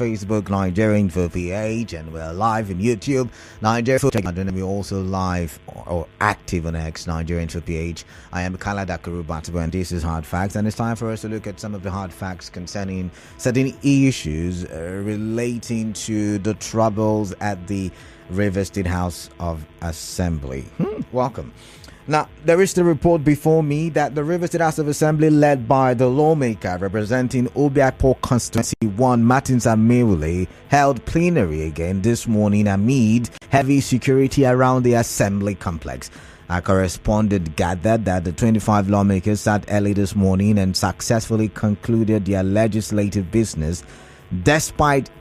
Facebook, Nigerian for PH, and we're live on YouTube, Nigerian for PH, and we're also live or active on X, Nigerian for PH. I am Kala Dakurubatibu, and this is Hard Facts, and it's time for us to look at some of the hard facts concerning certain issues relating to the troubles at the Rivers State House of Assembly. Welcome. Now, there is the report before me that the Rivers State House of Assembly, led by the lawmaker representing Obiakpo Constituency 1, Amaewhule, held plenary again this morning amid heavy security around the Assembly complex. Our correspondent gathered that the 25 lawmakers sat early this morning and successfully concluded their legislative business despite,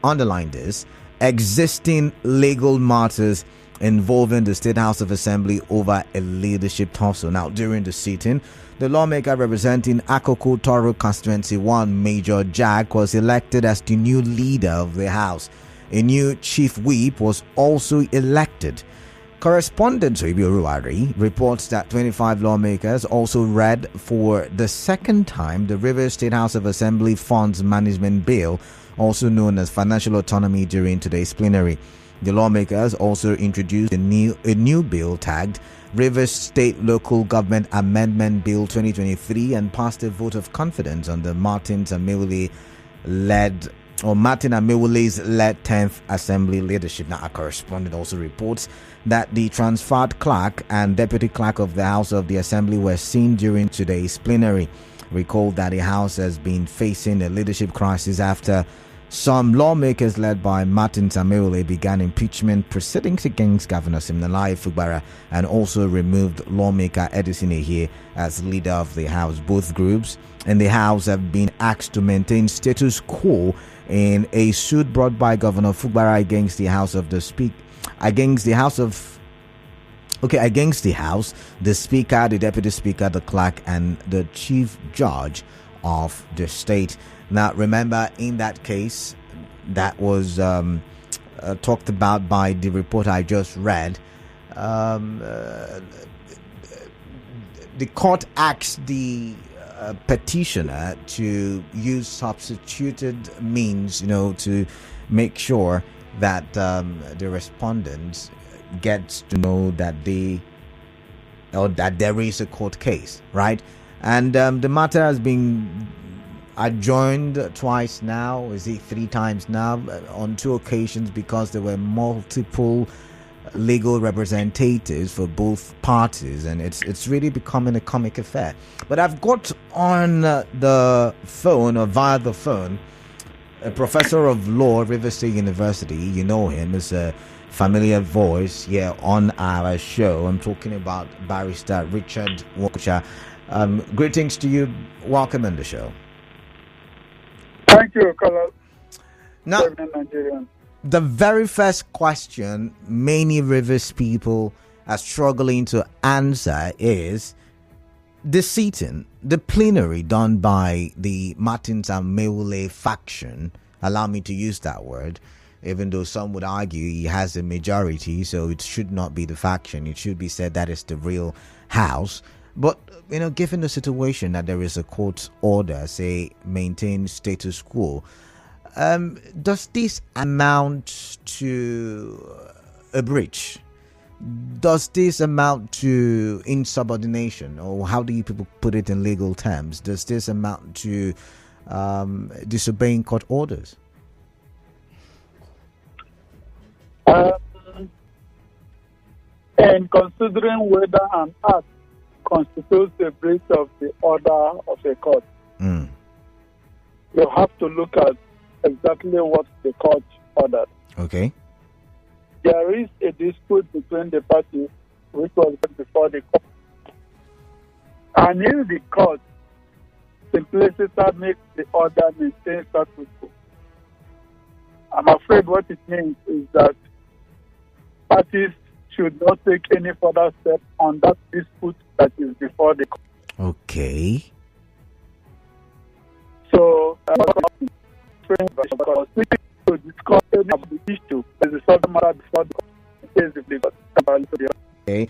underline this, existing legal matters involving the State House of Assembly over a leadership tussle. Now, during the sitting, the lawmaker representing Akoko Toro Constituency 1, Major Jack, was elected as the new leader of the House. A new chief whip was also elected. Correspondent Ritchard reports that 25 lawmakers also read for the second time the Rivers State House of Assembly Funds Management Bill, also known as Financial Autonomy, during today's plenary. The lawmakers also introduced a new bill tagged Rivers State Local Government Amendment Bill 2023 and passed a vote of confidence on the Martin Amaewhule's led 10th Assembly leadership. Now, our correspondent also reports that the transferred clerk and deputy clerk of the House of the Assembly were seen during today's plenary. Recall that the House has been facing a leadership crisis after some lawmakers led by Martin Amaewhule began impeachment proceedings against Governor Siminalayi Fubara and also removed lawmaker Edison Ehie as leader of the House. Both groups in the House have been asked to maintain status quo in a suit brought by Governor Fubara against the House, the Speaker, the Deputy Speaker, the Clerk, and the Chief Judge of the state. Now, remember, in that case that was talked about by the report I just read, the court asked the petitioner to use substituted means, to make sure that the respondents gets to know that that there is a court case, right? And the matter has been adjourned twice now. Is it 3 times now? On 2 occasions, because there were multiple legal representatives for both parties, and it's really becoming a comic affair. But I've got on the phone, or via the phone, a professor of law at Rivers State University. You know him as a familiar voice here on our show. I'm talking about Barrister Ritchard Nwokocha. Greetings to you. Welcome on the show. Thank you, Colonel. Now, the very first question many Rivers people are struggling to answer is the sitting, the plenary done by the Martin Amaewhule faction. Allow me to use that word, even though some would argue he has a majority, so it should not be the faction. It should be said that it's the real house. But, given the situation that there is a court order, say, maintain status quo, does this amount to a breach? Does this amount to insubordination? Or how do you people put it in legal terms? Does this amount to disobeying court orders? And considering whether an act constitutes a breach of the order of a court, you have to look at exactly what the court ordered. Okay. There is a dispute between the parties which was before the court. And in the court, simplicity makes the order maintain status quo. I'm afraid what it means is that parties should not take any further step on that dispute that is before the court. Okay. So, to discuss any of the issue, there's a certain matter before the court. Okay.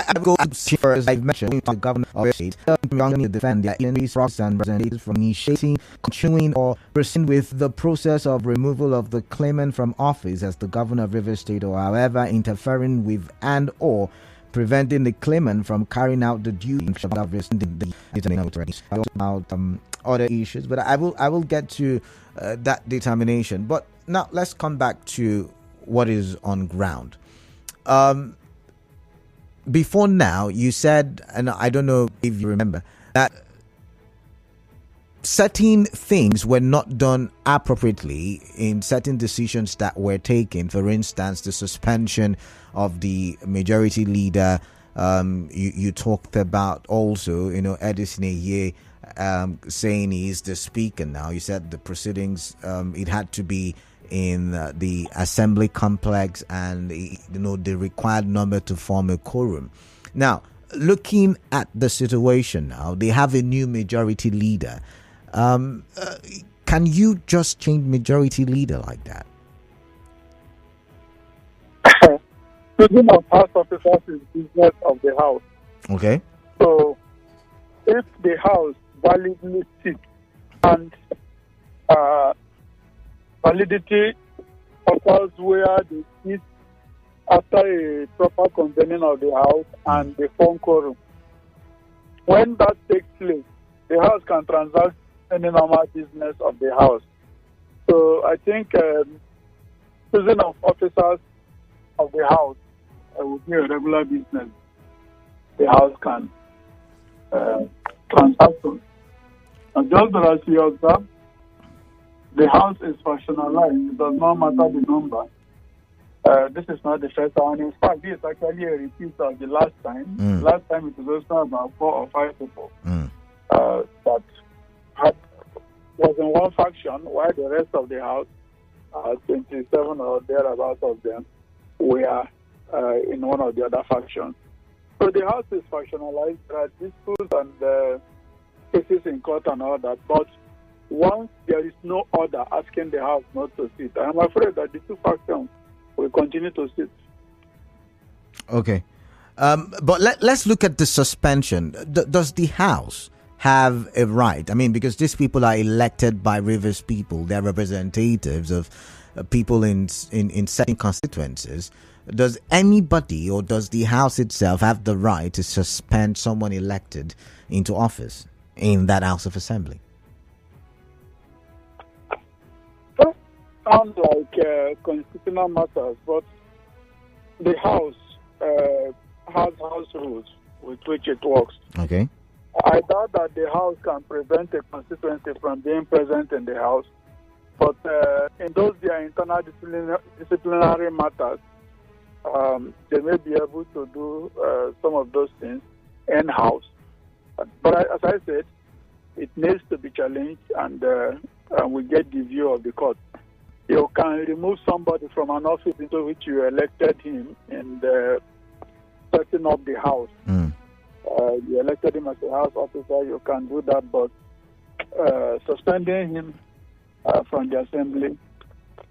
I go as I've mentioned, the governor of the state to defend their enemies, rocks and representatives from initiating, continuing, or proceeding with the process of removal of the claimant from office as the governor of Rivers State, or however interfering with and or preventing the claimant from carrying out the duty of rescinding about other issues. But I will get to that determination. But now let's come back to what is on ground. Before now, you said, and I don't know if you remember, that certain things were not done appropriately in certain decisions that were taken. For instance, the suspension of the majority leader. You talked about also, Edison Eye saying he's the speaker now. You said the proceedings, it had to be in the assembly complex and the required number to form a quorum. Now, looking at the situation now, they have a new majority leader. Can you just change majority leader like that? Choosing of house officers is business of the house. Okay. So, if the house validly sits and validity occurs where they sit after a proper convening of the house and the form quorum, when that takes place, the house can transact any normal business of the house. So, I think choosing of officers of the house will be a regular business the house can transact on. And just as you observe, the house is fractionalized. It does not matter the number. This is not the first time. In fact, this is actually a repeat of the last time. Last time it was also about 4 or 5 people that was in one faction, while the rest of the house, 27 or thereabouts of them, were in one of the other factions. So the house is factionalized. There are disputes and cases in court and all that. But once there is no order asking the house not to sit, I am afraid that the two factions will continue to sit. Okay. But let's look at the suspension. Does the house have a right? I mean, because these people are elected by Rivers people. They're representatives of people in certain constituencies. Does anybody or does the House itself have the right to suspend someone elected into office in that House of Assembly? That sounds like constitutional matters, but the House has house rules with which it works. Okay. I doubt that the House can prevent a constituency from being present in the House, but in those their internal disciplinary matters, they may be able to do some of those things in-house. But as I said, it needs to be challenged, and we get the view of the court. You can remove somebody from an office into which you elected him in the setting up the house. You elected him as a house officer, you can do that, but suspending him from the assembly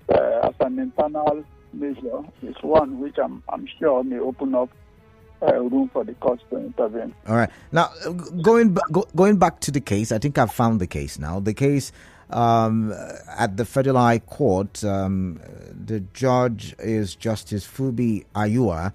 as an internal measure is one which I'm sure may open up room for the courts to intervene. All right. Now, going back to the case, I think I've found the case now. The case at the Federal High Court, the judge is Justice Fubi Ayua.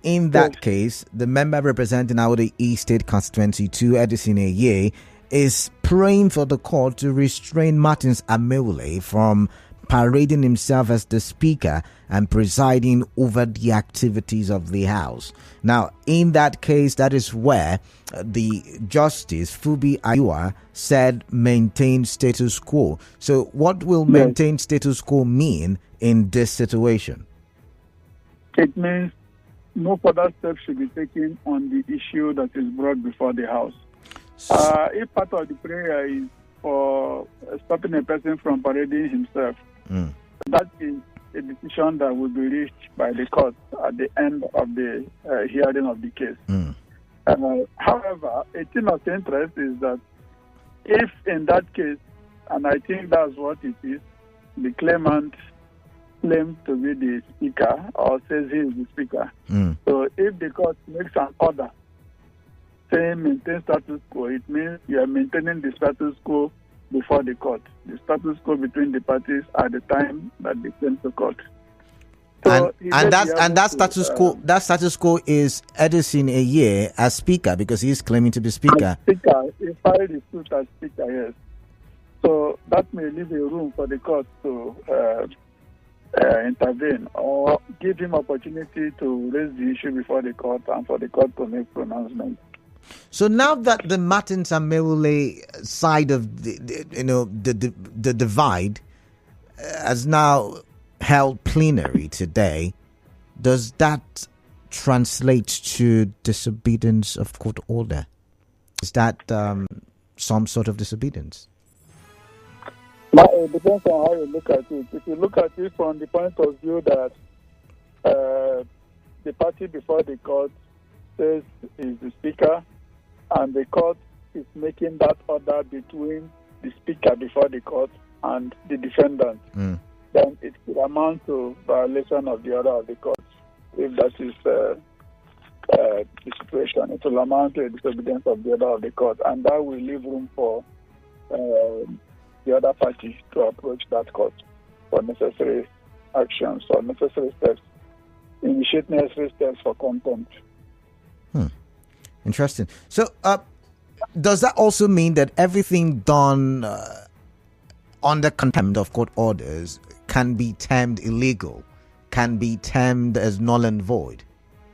In that case, the member representing Awode East State Constituency 2, Edison Eye, is praying for the court to restrain Martins Amaewhule from parading himself as the speaker and presiding over the activities of the House. Now, in that case, that is where the Justice Fubi Ayua said maintain status quo. So what will maintain status quo mean in this situation? It means no further steps should be taken on the issue that is brought before the House. If part of the prayer is for stopping a person from parading himself, that is a decision that will be reached by the court at the end of the hearing of the case. However, a thing of interest is that if in that case, and I think that's what it is, the claimant claims to be the speaker or says he is the speaker. So if the court makes an order saying maintain status quo, it means you are maintaining the status quo before the court, the status quo between the parties at the time that they came to court. So that status quo is Edison a year as speaker because he is claiming to be speaker. Speaker, he filed his suit as speaker, yes. So that may leave a room for the court to intervene or give him opportunity to raise the issue before the court and for the court to make pronouncements. So now that the Martins Amaewhule side of the divide has now held plenary today, does that translate to disobedience of court order? Is that some sort of disobedience? It depends on how you look at it. If you look at it from the point of view that the party before the court says is the speaker, and the court is making that order between the speaker before the court and the defendant, then it could amount to violation of the order of the court. If that is the situation, it will amount to a disobedience of the order of the court, and that will leave room for the other party to approach that court for necessary actions or necessary steps, initiate necessary steps for contempt. Interesting. So, does that also mean that everything done under contempt of court orders can be termed illegal, can be termed as null and void,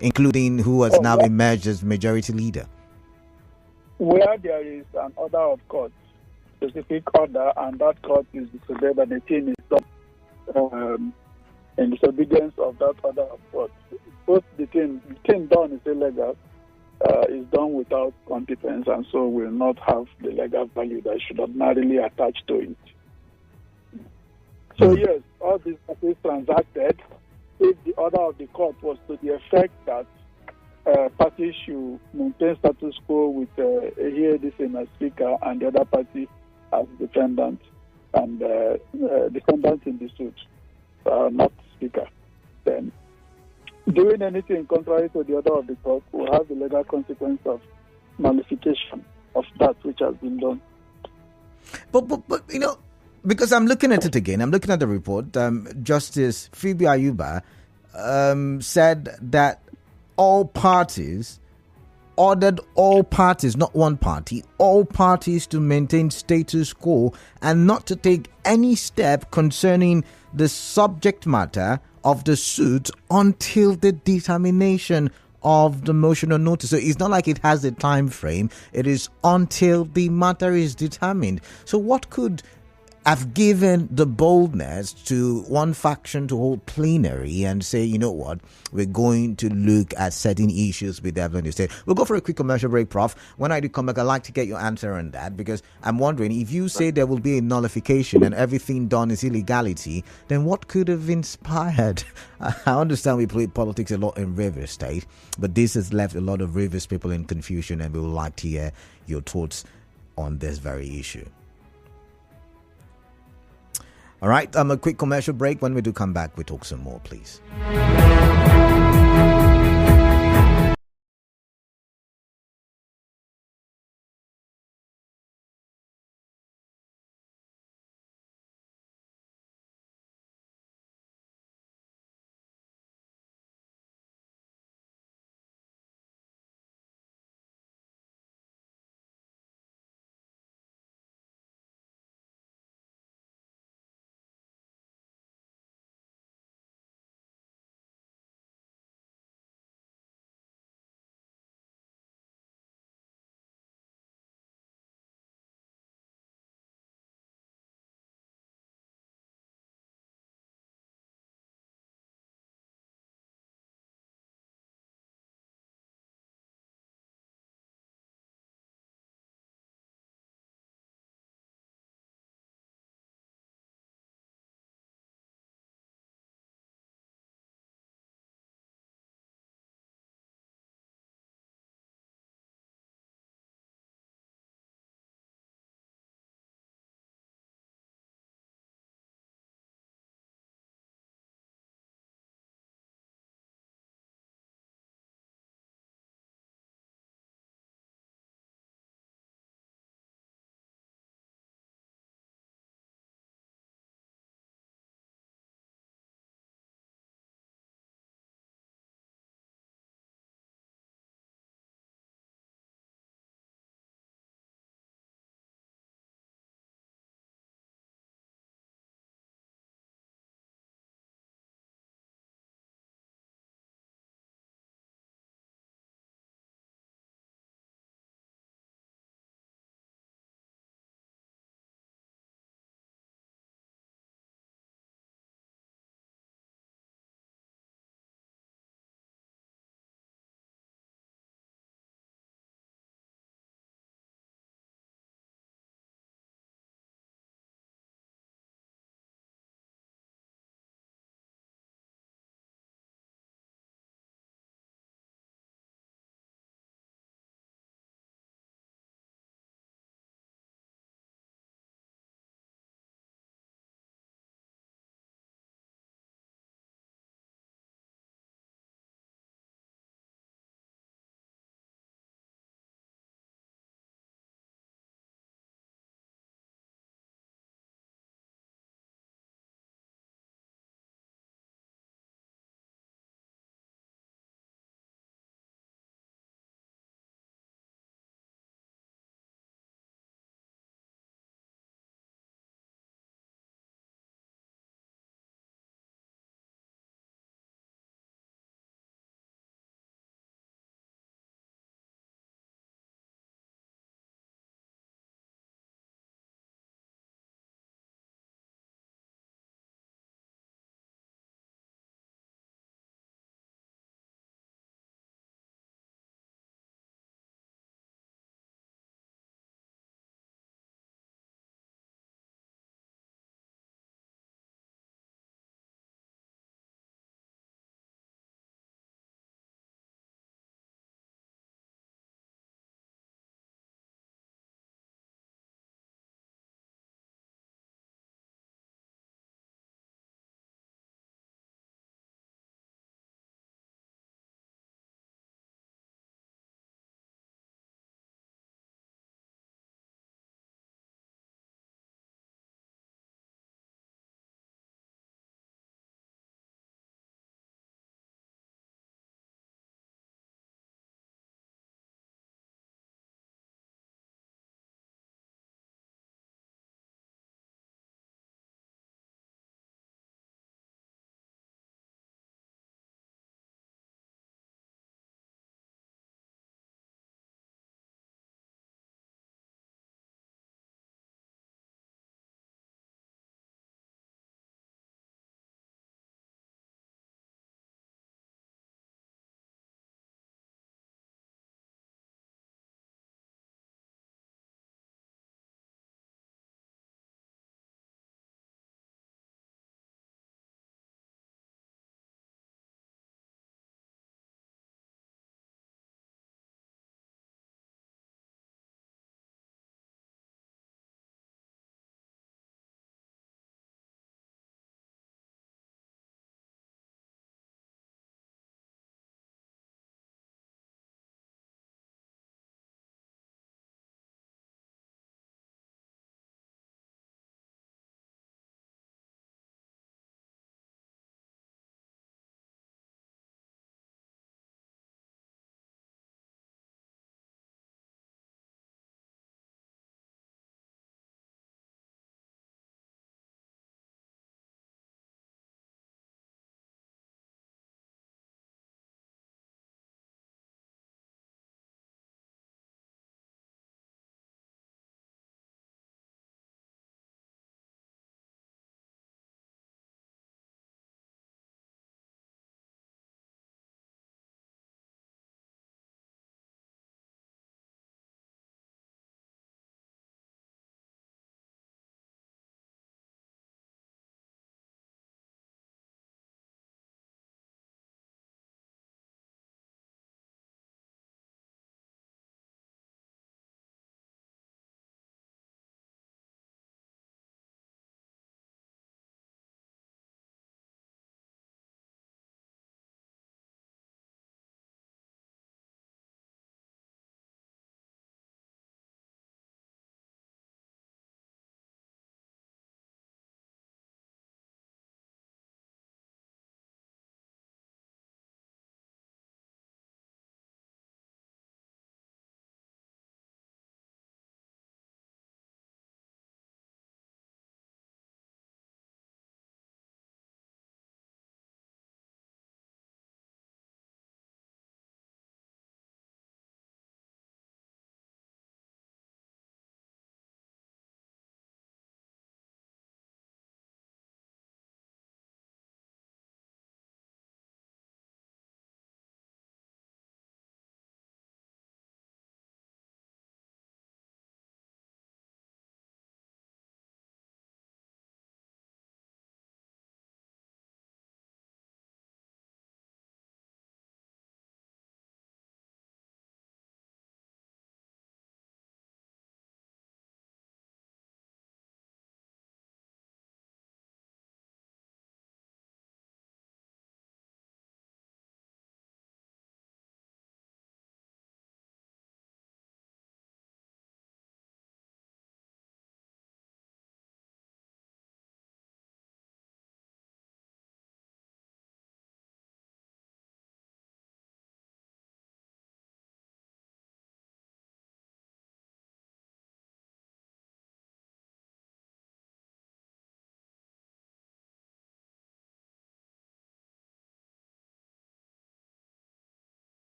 including who has now emerged as majority leader? Where there is an order of court, specific order, and that court is disobeyed and the thing is done in disobedience of that order of court, both the thing done is illegal, is done without competence, and so will not have the legal value that should ordinarily attach to it. So yes, all these parties transacted if the order of the court was to the effect that parties should maintain status quo with here this as speaker and the other party as defendant and defendant in the suit, not speaker, then doing anything contrary to the order of the court will have the legal consequence of nullification of that which has been done. But because I'm looking at it again, I'm looking at the report. Justice Phoebe Ayuba said that all parties ordered all parties, not one party, all parties to maintain status quo and not to take any step concerning the subject matter of the suit until the determination of the motion or notice. So it's not like it has a time frame. It is until the matter is determined. So what could have given the boldness to one faction to hold plenary and say, you know what, we're going to look at certain issues with the state? We'll go for a quick commercial break, Prof. When I do come back, I'd like to get your answer on that, because I'm wondering, if you say there will be a nullification and everything done is illegality, then what could have inspired? I understand we play politics a lot in Rivers State, but this has left a lot of Rivers people in confusion, and we would like to hear your thoughts on this very issue. All right, a quick commercial break. When we do come back, we talk some more, please.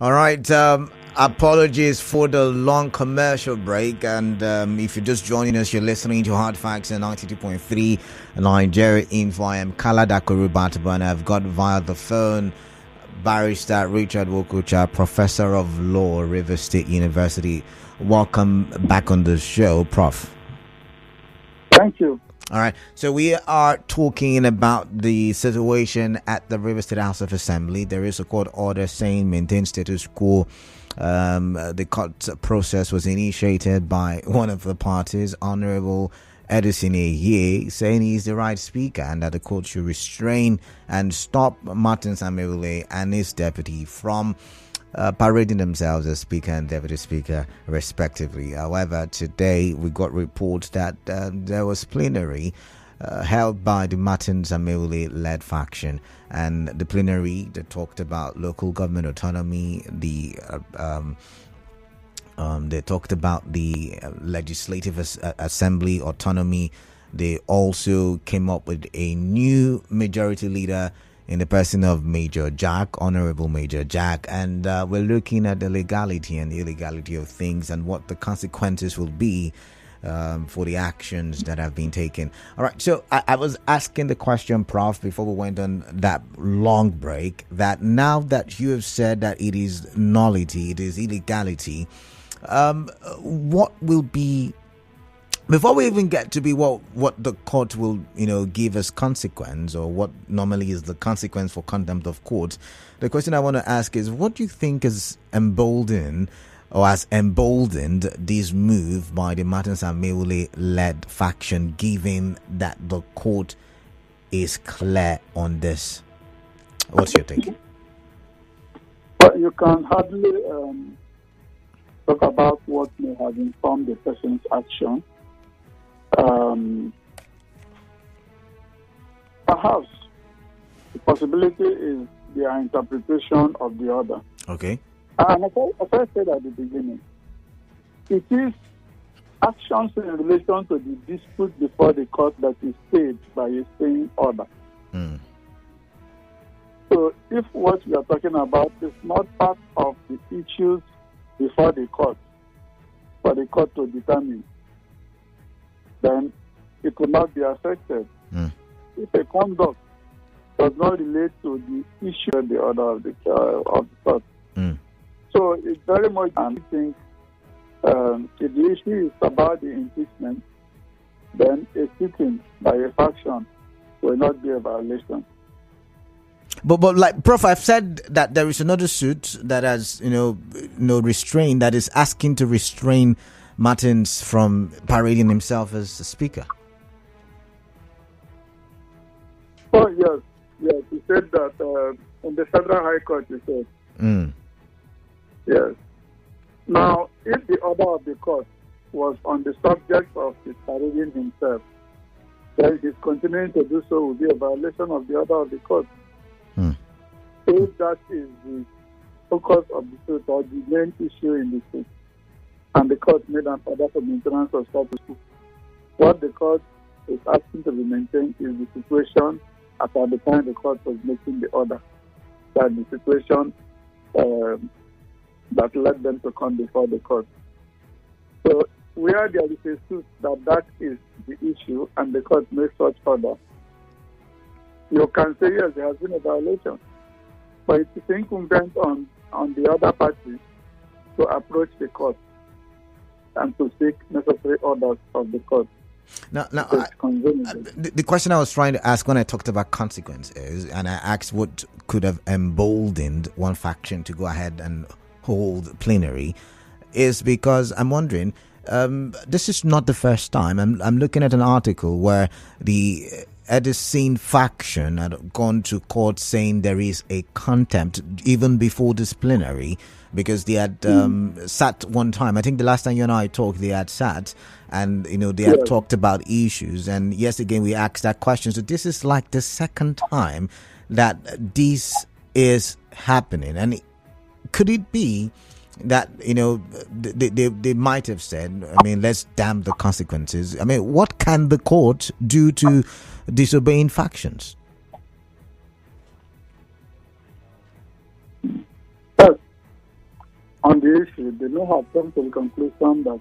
All right. Apologies for the long commercial break. And if you're just joining us, you're listening to Hard Facts and 92.3 Nigeria Info. I am Kala Dakurubatabu, and I've got via the phone Barrister Ritchard Nwokocha, Professor of Law, Rivers State University. Welcome back on the show, Prof. Thank you. All right, so we are talking about the situation at the River State House of Assembly. There is a court order saying maintain status quo. The court process was initiated by one of the parties, Honorable Edison Aye, saying he's the right speaker and that the court should restrain and stop Martin Amaewhule and his deputy from parading themselves as speaker and deputy speaker respectively. However, today we got reports that there was plenary held by the Martin Amaewhule led faction, and the plenary that talked about local government autonomy, they talked about the legislative assembly autonomy. They also came up with a new majority leader in the person of Major Jack, Honorable Major Jack, and we're looking at the legality and the illegality of things and what the consequences will be for the actions that have been taken. All right, so I was asking the question, Prof, before we went on that long break, that now that you have said that it is nullity, it is illegality, what will be, before we even get to be what the court will, give as consequence, or what normally is the consequence for contempt of court, the question I want to ask is, what do you think is emboldened or has emboldened this move by the Martin Amaewhule-led faction, given that the court is clear on this? What's your take? But you can hardly talk about what may have informed the person's action. Perhaps the possibility is their interpretation of the order. Okay. And as I said at the beginning, it is actions in relation to the dispute before the court that is stayed by a staying order. Mm. So if what we are talking about is not part of the issues before the court, for the court to determine, then it will not be affected. Mm. If a conduct does not relate to the issue of the order of the court. Mm. So it's very much, I think, if the issue is about the impeachment, then a sitting by a faction will not be a violation. But like Prof, I've said that there is another suit that has restrained, that is asking to restrain Martins from parading himself as the speaker. Oh yes, he said that in the Federal High Court. He said, yes. Now, if the order of the court was on the subject of his parading himself, then his continuing to do so will be a violation of the order of the court. If that is the focus of the suit or the main issue in the suit, and the court made an order for maintenance of status quo, what the court is asking to be maintained is the situation at the time the court was making the order, that the situation that led them to come before the court. So where there is a suit that is the issue and the court makes such order, you can say yes, there has been a violation. But it is incumbent on the other party to approach the court and to seek necessary orders of the court. Now, the question I was trying to ask when I talked about consequences, and I asked what could have emboldened one faction to go ahead and hold plenary, is because I'm wondering, this is not the first time. I'm looking at an article where the Edison faction had gone to court saying there is a contempt even before this plenary, because they had sat one time. I think the last time you and I talked, they had sat and they had talked about issues. And yes, again, we asked that question. So this is like the second time that this is happening. And could it be that they might have said, let's damn the consequences? What can the court do to disobeying factions? on the issue, they may have come to the conclusion that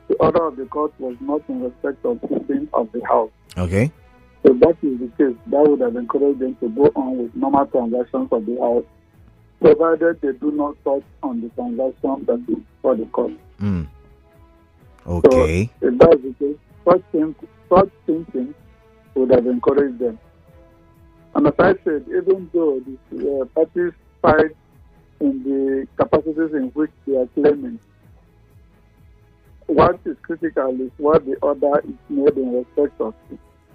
the order of the court was not in respect of sitting of the house. Okay. So that is the case. That would have encouraged them to go on with normal transactions of the house, provided they do not touch on the transaction that is for the court. Okay. So if that is the case, such thinking would have encouraged them. And as I said, even though the parties fight in the capacities in which they are claiming, what is critical is what the order is made in respect of.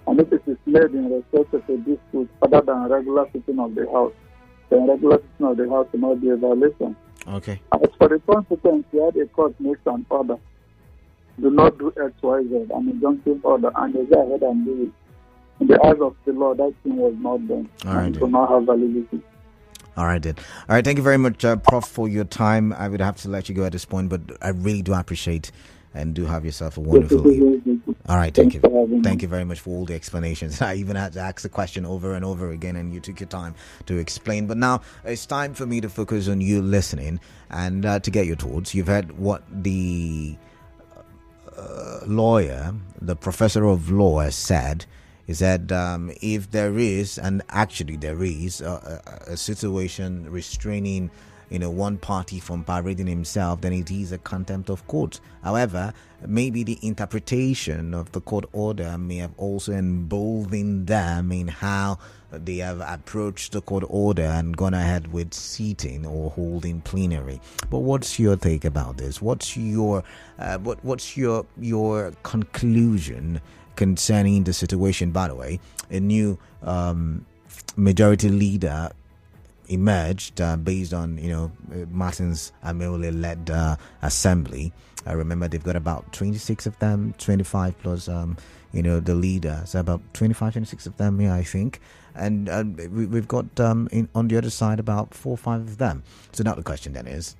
And if it is made in respect of a dispute other than regular sitting of the house, then regular sitting of the house will not be a violation. Okay. As for the consequence, where the court makes an order, do not do X, Y, Z, an injunctive order, and they go ahead and do it. In the eyes of the law, that thing was not done. All right. It will not have validity. All right, then. All right, thank you very much, Prof, for your time. I would have to let you go at this point, but I really do appreciate and do have yourself a wonderful evening. All right, thank you. Thank you very much for all the explanations. I even had to ask the question over and over again, and you took your time to explain. But now it's time for me to focus on you listening and to get your thoughts. You've heard what the lawyer, the professor of law, has said. Is that if there is, and actually there is, a situation restraining, one party from parading himself, then it is a contempt of court. However, maybe the interpretation of the court order may have also emboldened them in how they have approached the court order and gone ahead with seating or holding plenary. But what's your take about this? What's your conclusion concerning the situation? By the way, a new majority leader emerged based on Martin's Amaewhule led assembly. I remember they've got about 26 of them, 25 plus the leader, so about 25, 26 of them, I think. And we've got on the other side about 4 or 5 of them. So now the question then is,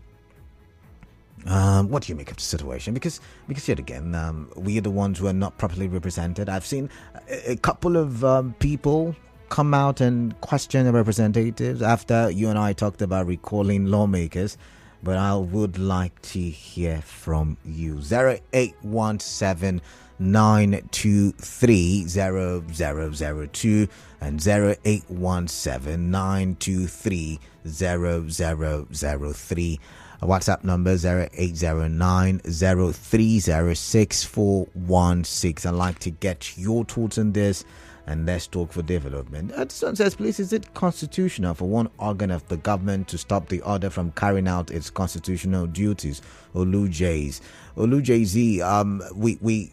what do you make of the situation? Because yet again, we are the ones who are not properly represented. I've seen a couple of people come out and question the representatives after you and I talked about recalling lawmakers. But I would like to hear from you. 0817 923 0002 and 0817 923 0003. WhatsApp number 0809 0306416. I'd like to get your thoughts on this, and let's talk for development. Someone says, please, is it constitutional for one organ of the government to stop the other from carrying out its constitutional duties? Olu Jay-Z, we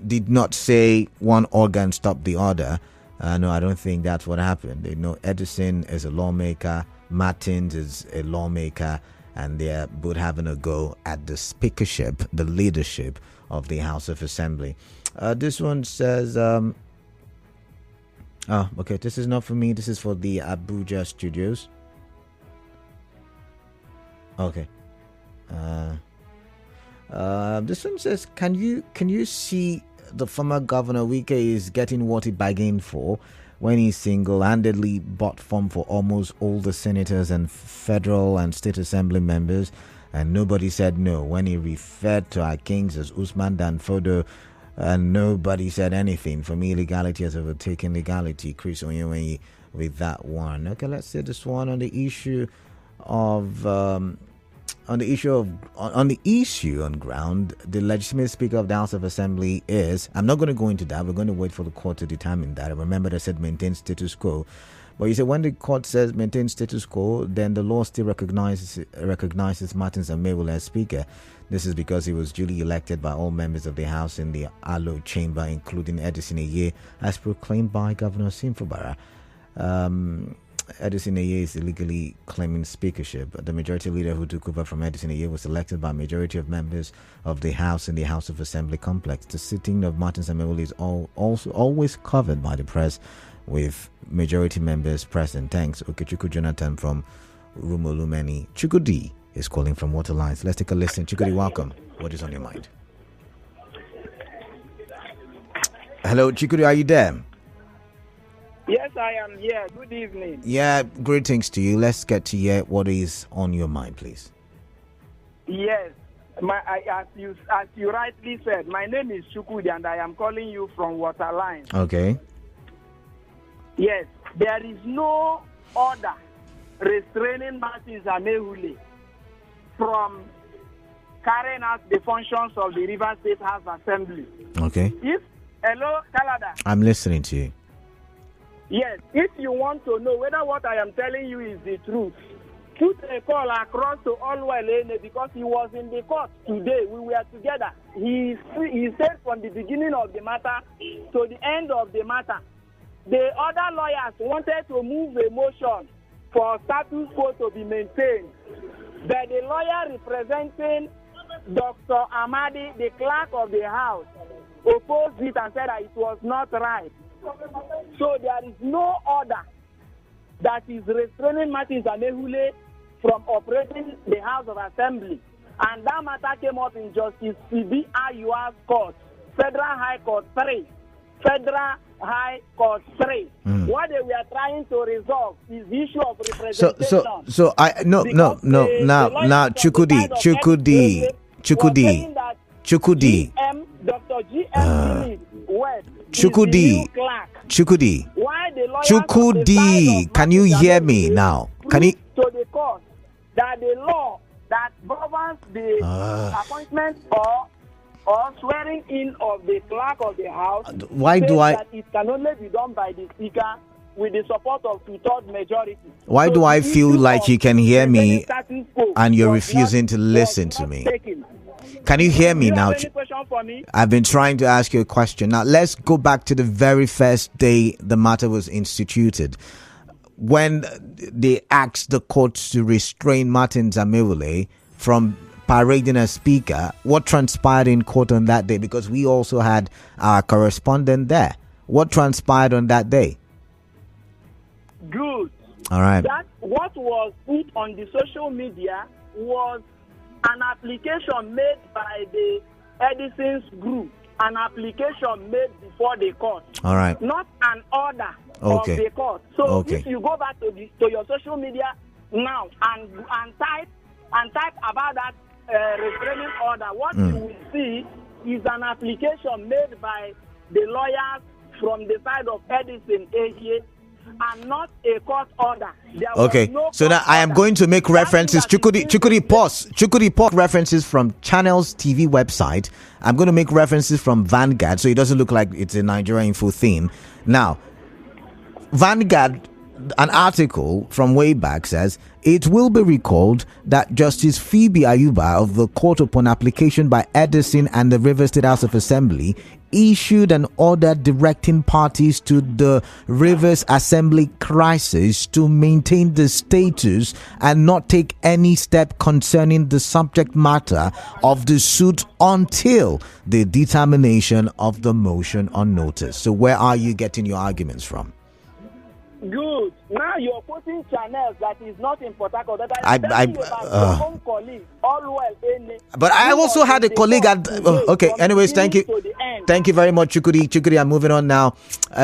did not say one organ stopped the other. No, I don't think that's what happened. Edison is a lawmaker, Martins is a lawmaker, and they're both having a go at the speakership, the leadership of the House of Assembly. This one says, okay, this is not for me. This is for the Abuja studios. Okay. This one says, can you see the former governor Wike is getting what he bargained for when he single-handedly bought form for almost all the senators and federal and state assembly members, and nobody said no when he referred to our kings as Usman Danfodo, and nobody said anything. For me, legality has overtaken legality. Chris Onyewenyi with that one. Okay, let's say this one on the issue of on the issue on ground. The legitimate Speaker of the House of Assembly is. I'm not going to go into that. We're going to wait for the court to determine that. Remember, they said maintain status quo. But you said when the court says maintain status quo, then the law still recognizes Martins Amaewhule as Speaker. This is because he was duly elected by all members of the House in the Alo chamber, including Edison Eye, as proclaimed by Governor Simfobara. Edison Eye is illegally claiming speakership. The majority leader who took over from Edison Eye was elected by a majority of members of the House in the House of Assembly complex. The sitting of Martins Amaewhule is also always covered by the press, with majority members present. Thanks, Okechukwu Jonathan from Rumolumeni. Chukudi is calling from Waterlines. Let's take a listen. Chukudi, welcome. What is on your mind? Hello, Chukudi, are you there? Yes, I am here. Good evening. Yeah, greetings to you. Let's get to hear what is on your mind, please. Yes. As you rightly said, my name is Chukudi and I am calling you from Waterline. Okay. Yes, there is no order restraining Martins Amaewhule from carrying out the functions of the River State House Assembly. Okay. Hello, Canada. I'm listening to you. Yes, if you want to know whether what I am telling you is the truth, put a call across to Amaewhule because he was in the court today. We were together. He said from the beginning of the matter to the end of the matter, the other lawyers wanted to move a motion for status quo to be maintained. But the lawyer representing Dr. Amadi, the clerk of the House, opposed it and said that it was not right. So there is no order that is restraining Martins Amaewhule from operating the House of Assembly. And that matter came up in Justice C.B. Ayua's court, Federal High Court 3. Federal High Court 3. What they were trying to resolve is the issue of representation. Now, Chukudi. Dr. G.M. West. Chukudi. Why the lawyers Chukudi, can you hear me now? Can you? To the court that the law that governs the appointment or swearing in of the clerk of the House, that it can only be done by the Speaker with the support of 2/3 majority. Why do I feel like you can hear me and you're refusing to listen to me? Can you hear me now? Any question for me? I've been trying to ask you a question. Now, let's go back to the very first day the matter was instituted. When they asked the court to restrain Martins Amaewhule from parading as speaker, what transpired in court on that day? Because we also had our correspondent there. What transpired on that day? Good. All right. That what was put on the social media was an application made by the Edison's group, an application made before the court. All right. Not an order of the court. So if you go back to your social media now and type about that restraining order, what you will see is an application made by the lawyers from the side of Edison AGA and not a court order. So now I am going to make references. Chukudi, pause. Chukudi, pause references from Channel's TV website. I'm going to make references from Vanguard so it doesn't look like it's a Nigeria info theme. Now, Vanguard, an article from way back says, it will be recalled that Justice Phoebe Ayuba of the court, upon application by Edison and the River State House of Assembly, issued an order directing parties to the Rivers Assembly crisis to maintain the status and not take any step concerning the subject matter of the suit until the determination of the motion on notice. So where are you getting your arguments from? Good. Now you're putting channels that is not in Port Harcourt. Your own colleague, but I also had a colleague at. Anyways, thank you. Thank you very much, Chukudi. I'm moving on now.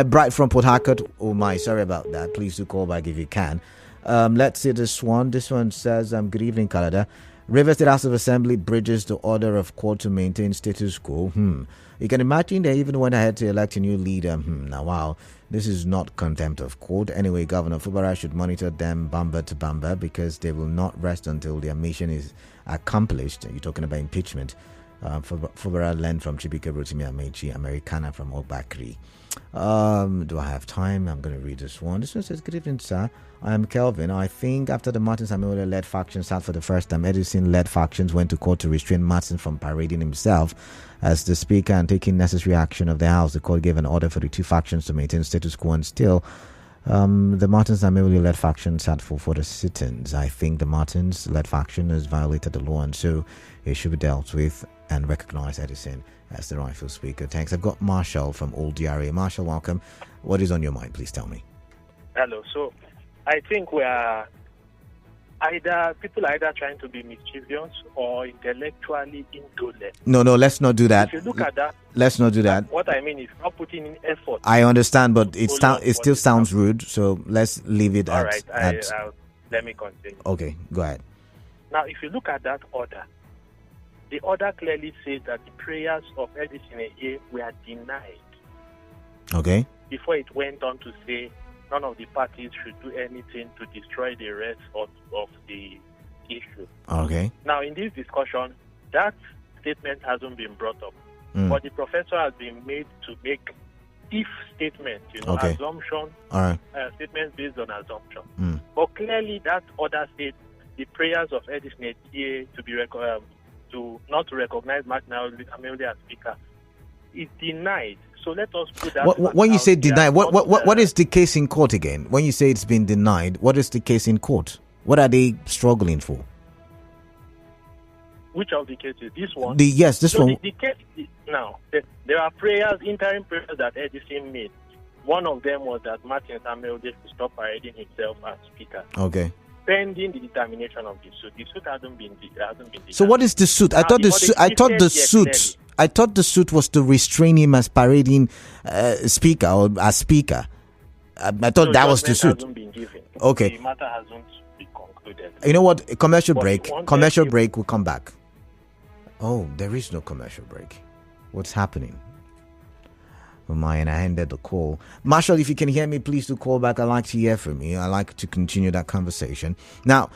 Bright from Port Harcourt. Oh my, sorry about that. Please do call back if you can. Let's see this one. This one says, good evening, Canada. River State House of Assembly bridges the order of court to maintain status quo. You can imagine they even went ahead to elect a new leader. Now, wow, this is not contempt of court. Anyway, Governor Fubara should monitor them bamba to bamba because they will not rest until their mission is accomplished. You're talking about impeachment. Fubara learned from Chibike Rotimi Amechi, Americana from Obakri. Do I have time? I'm going to read this one. This one says, good evening, sir. I am Kelvin. I think after the Martins Amaewhule-led faction started for the first time, Edison-led factions went to court to restrain Martin from parading himself as the speaker and taking necessary action of the House. The court gave an order for the two factions to maintain status quo, and still the Martins Amaewhule-led faction sat for the sit-ins. I think the Martins-led faction has violated the law, and so it should be dealt with and recognize Edison as the rightful speaker. Thanks. I've got Marshall from Old DRA. Marshall, welcome. What is on your mind? Please tell me. Hello. So I think we are people are either trying to be mischievous or intellectually indolent. No, let's not do that. If you look at that, let's not do that. What I mean is not putting in effort. I understand, but it still sounds rude. So let's leave it All right. Let me continue. Okay, go ahead. Now, if you look at that order, the order clearly says that the prayers of Edison Ehie were denied. Okay. Before it went on to say none of the parties should do anything to destroy the rest of the issue. Okay. Now, in this discussion, that statement hasn't been brought up, but the professor has been made to make if statements, Okay. assumption, All right. statements based on assumption. But clearly, that order said the prayers of Edison Ehie to not to recognize Martin Amaewhule as speaker is denied. So let us put that. When you say denied, what is the case in court again? When you say it's been denied, what is the case in court? What are they struggling for? Which of the cases? This one? This one. The case now, there are interim prayers that Edison made. One of them was that Martin Amaewhule should stop parading himself as speaker. Okay. Pending the determination of the suit. The suit hasn't been determined. So what is the suit? I thought the suit was to restrain him as parading speaker or as speaker. I thought that was the suit. Hasn't been given. Okay. The matter hasn't been concluded. You know what? Commercial break. Commercial break. We'll come back. Oh, there is no commercial break. What's happening? And I ended the call. Marshall, if you can hear me, please do call back. I like to hear from you. I like to continue that conversation. Now,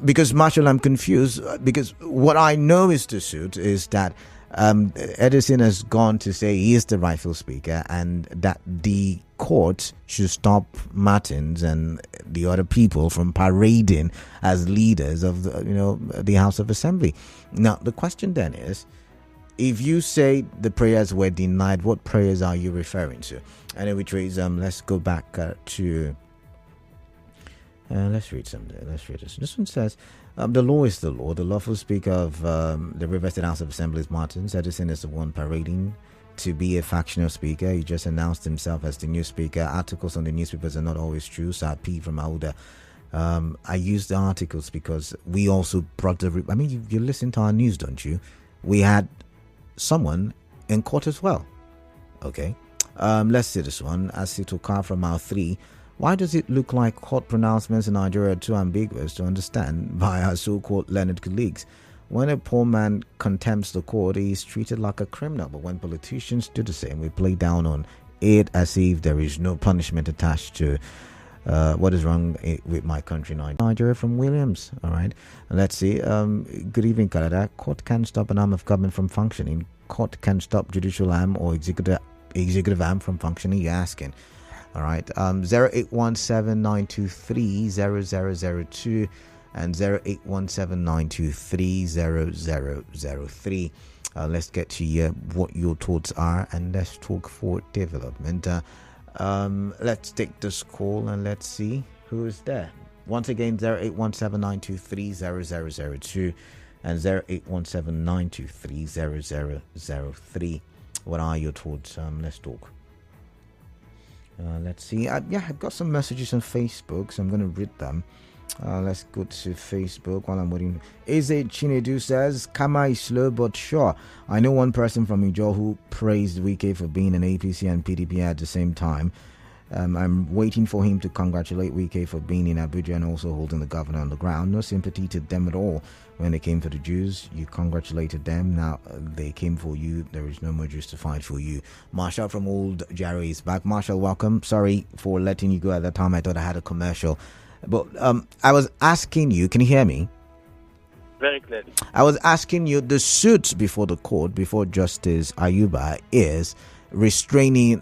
because Marshall, I'm confused because what I know is the suit is that Edison has gone to say he is the rightful speaker and that the court should stop Martins and the other people from parading as leaders of the House of Assembly. Now, the question then is, if you say the prayers were denied, what prayers are you referring to? And which ways, let's go back to. Let's read something. Let's read this. This one says, the law is the law. The lawful speaker of the River State House of Assembly is Martins. Edison is the one parading to be a factional speaker. He just announced himself as the new speaker. Articles on the newspapers are not always true. So I P from Auda. I use the articles because we also brought the. I mean, you listen to our news, don't you? We had someone in court as well. Okay. Let's see this one. Asitoka from our 3. Why does it look like court pronouncements in Nigeria are too ambiguous to understand by our so-called learned colleagues? When a poor man contempts the court, he is treated like a criminal. But when politicians do the same, we play down on it as if there is no punishment attached to what is wrong with my country, Nigeria from Williams. All right. Let's see. Good evening, Canada. Court can stop an arm of government from functioning. Court can stop judicial arm or executive arm from functioning. You're asking. All right. 0817-923-0002 and 0817-923-0003. Let's get to hear what your thoughts are and let's talk for development. Let's take this call and let's see who is there. Once again, 0817-923-0002 and 0817-923-0003. What are your thoughts? Let's talk. Let's see. I've got some messages on Facebook, so I'm going to read them. Let's go to Facebook while I'm waiting. Eze Chinedu says, Kama is slow but sure. I know one person from Ijo who praised Wike for being an APC and PDP at the same time. I'm waiting for him to congratulate Wike for being in Abuja and also holding the governor on the ground. No sympathy to them at all. When they came for the Jews, you congratulated them. Now they came for you. There is no more Jews to fight for you. Marshall from Old Jarrow is back. Marshall, welcome. Sorry for letting you go at that time. I thought I had a commercial. But I was asking you, can you hear me? Very clearly. I was asking you, the suit before the court, before Justice Ayuba, is restraining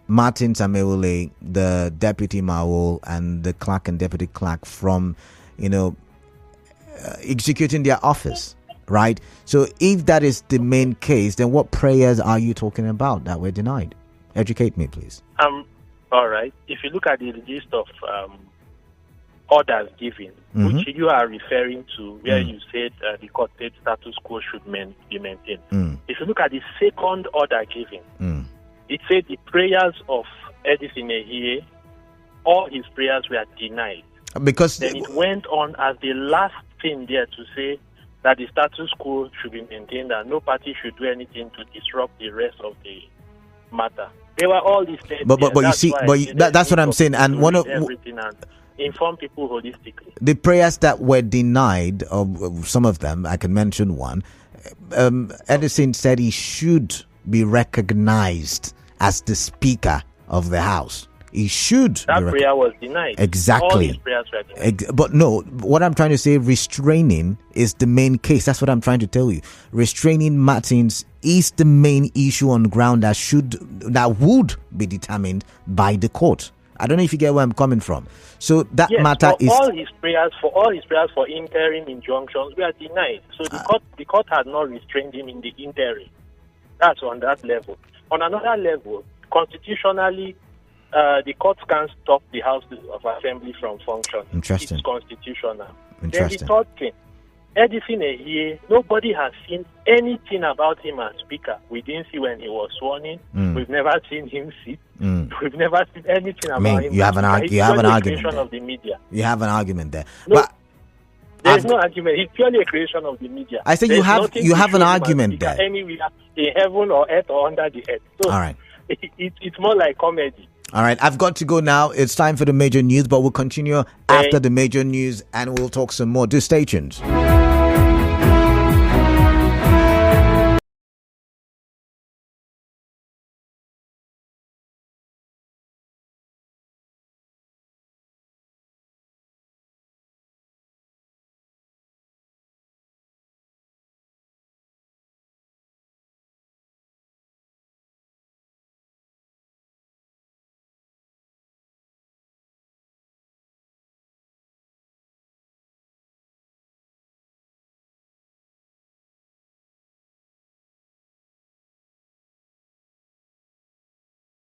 Martin Amaewhule, the deputy Mawul, and the clerk and deputy clerk from, executing their office, right? So if that is the main case, then what prayers are you talking about that were denied? Educate me, please. All right. If you look at the list of orders given, which you are referring to, where you said the court said status quo should be maintained. If you look at the second order given, it said the prayers of Edison Ehie, all his prayers were denied. Because then it went on as the last thing there to say that the status quo should be maintained and no party should do anything to disrupt the rest of the matter. They were all these things. But you see, that's what I'm saying. And one of everything and inform people holistically. The prayers that were denied, some of them, I can mention one. Edison said he should be recognized as the Speaker of the House. He should. That prayer was denied. Exactly. All his prayers were denied. But no, what I'm trying to say, restraining is the main case. That's what I'm trying to tell you. Restraining Martins is the main issue on ground that would be determined by the court. I don't know if you get where I'm coming from. So that matter is all his prayers for interim injunctions were denied. So the court had not restrained him in the interim. That's on that level. On another level, constitutionally, the court can't stop the House of Assembly from functioning. Interesting. It's constitutional. Interesting. Then the third thing, Edison Ehie, nobody has seen anything about him as Speaker. We didn't see when he was sworn in. We've never seen him sit. We've never seen anything about him. You have an argument there. Of the media. You have an argument there. No, but there's no argument. It's purely a creation of the media. I say you have an argument there. Anywhere in heaven or earth or under the earth. So all right. It's more like comedy. All right, I've got to go now. It's time for the major news, but we'll continue after the major news and we'll talk some more. Do stay tuned.